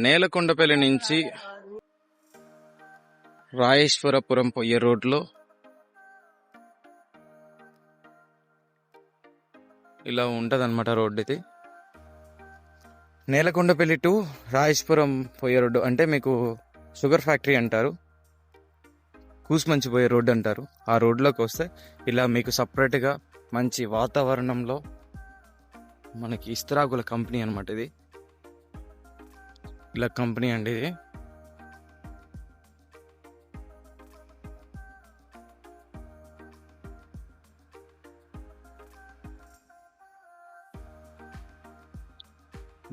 నేలకొండపల్లి నుంచి రాయేశ్వరపురం పోయే రోడ్లో ఇలా ఉంటదన్నమాట రోడ్డు. ఇది నేలకొండపల్లి టు రాయేశ్వరం పోయే రోడ్డు అంటే మీకు షుగర్ ఫ్యాక్టరీ అంటారు, కూసుమంచి పోయే రోడ్డు అంటారు. ఆ రోడ్లోకి వస్తే ఇలా మీకు సపరేట్గా మంచి వాతావరణంలో మనకి ఇస్తరాకుల కంపెనీ అనమాట. ఇది ఇలా కంపెనీ అండి. ఇది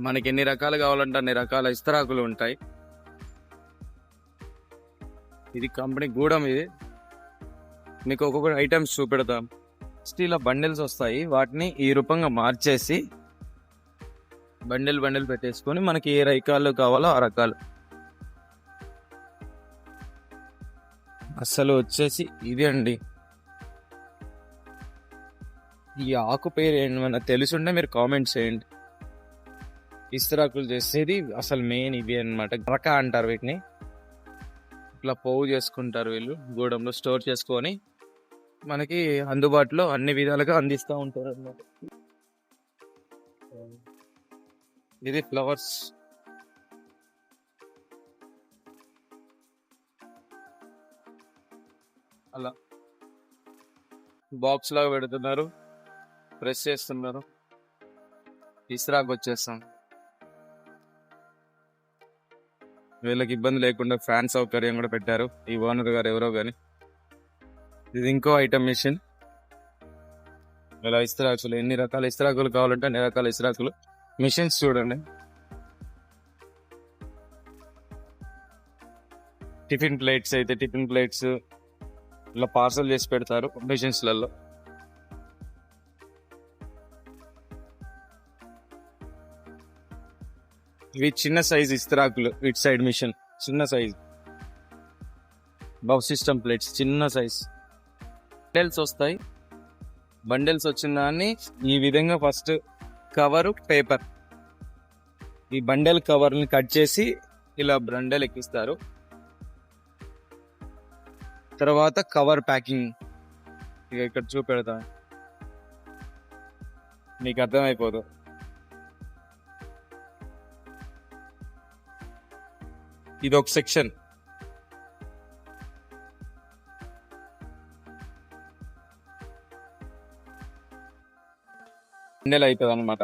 మనకి ఎన్ని రకాలు కావాలంటే అన్ని రకాల ఇస్తరాకులు ఉంటాయి. ఇది కంపెనీ గూడెం. ఇది మీకు ఒక్కొక్క ఐటమ్స్ చూపెడతాం. ఇలా బండిల్స్ వస్తాయి, వాటిని ఈ రూపంగా మార్చేసి బండిల్ పెట్టేసుకొని మనకి ఏ రకాలు కావాలో ఆ రకాలు. అసలు వచ్చేసి ఇది అండి. ఈ ఆకు పేరు ఏమన్నా తెలుసుంటే మీరు కామెంట్ చేయండి. ఇస్తరాకులు చేసేది అసలు మెయిన్ ఇవి అనమాట. రక అంటారు వీటిని. ఇట్లా పోగు చేసుకుంటారు వీళ్ళు, గూడెంలో స్టోర్ చేసుకొని మనకి అందుబాటులో అన్ని విధాలుగా అందిస్తూ ఉంటారు అన్నమాట. ఇది ఫ్లవర్స్. అలా బాక్స్ లాగా పెడుతున్నారు, ప్రెస్ చేస్తున్నారు. ఇస్రాక్ వచ్చేస్తాం. వీళ్ళకి ఇబ్బంది లేకుండా ఫ్యాన్ సౌకర్యం కూడా పెట్టారు ఈ ఓనర్ గారు ఎవరో కానీ. ఇది ఇంకో ఐటమ్ మిషన్. ఇలా ఇస్తరాకులు, ఎన్ని రకాల ఇస్తరాకులు కావాలంటే అన్ని రకాల ఇస్తరాకులు. మిషన్స్ చూడండి. టిఫిన్ ప్లేట్స్ అయితే టిఫిన్ ప్లేట్స్ ఇలా పార్సల్ చేసి పెడతారు మిషన్స్లలో. ఇవి చిన్న సైజ్ ఇస్తరాకులు. ఇటు సైడ్ మిషన్ చిన్న సైజ్. బఫ్ సిస్టమ్ ప్లేట్స్ చిన్న సైజ్. బండెల్స్ వస్తాయి. బండెల్స్ వచ్చిన దాన్ని ఈ విధంగా ఫస్ట్ కవరు, పేపర్, ఈ బండెల్ కవర్ని కట్ చేసి ఇలా బండెల్ ఎక్కిస్తారు. తర్వాత కవర్ ప్యాకింగ్ ఇక ఇక్కడ చూపెడతా, మీకు అర్థమైపోదు. ఇది ఒక సెక్షన్. బండెల్ అవుతుంది అనమాట.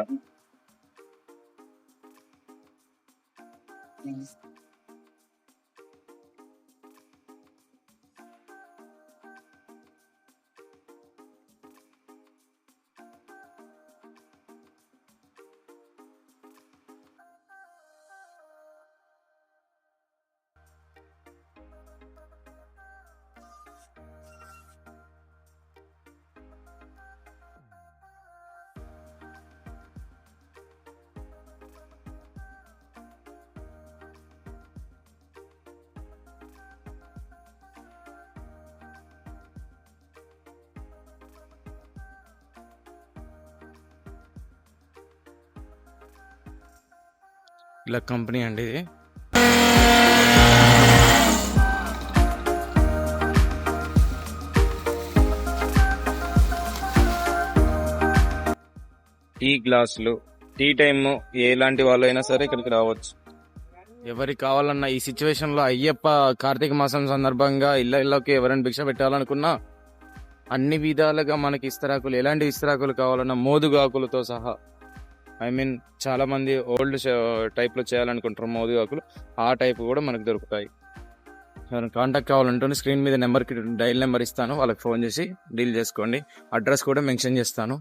ఇలా కంపెనీ అండి ఇది. టీ గ్లాసులు, టీ టైమ్ ఎలాంటి వాళ్ళు అయినా సరే ఇక్కడికి రావచ్చు. ఎవరికి కావాలన్నా ఈ సిచ్యువేషన్ లో అయ్యప్ప కార్తీక మాసం సందర్భంగా ఇళ్ళకి ఎవరైనా భిక్ష పెట్టాలనుకున్నా అన్ని విధాలుగా మనకి ఇస్తరాకులు, ఎలాంటి ఇస్తరాకులు కావాలన్నా మోదుగాకులతో సహా, చాలా మంది ఓల్డ్ టైప్ లో చేయాలనుకుంటారు మోదుగాకులు, ఆ టైప్ కూడా మనకు దొరుకుతాయి. కాంటాక్ట్ కావాలంటే స్క్రీన్ మీద నెంబర్కి డైల్ నెంబర్ ఇస్తాను, వాళ్ళకి ఫోన్ చేసి డీల్ చేసుకోండి. అడ్రస్ కూడా మెన్షన్ చేస్తాను.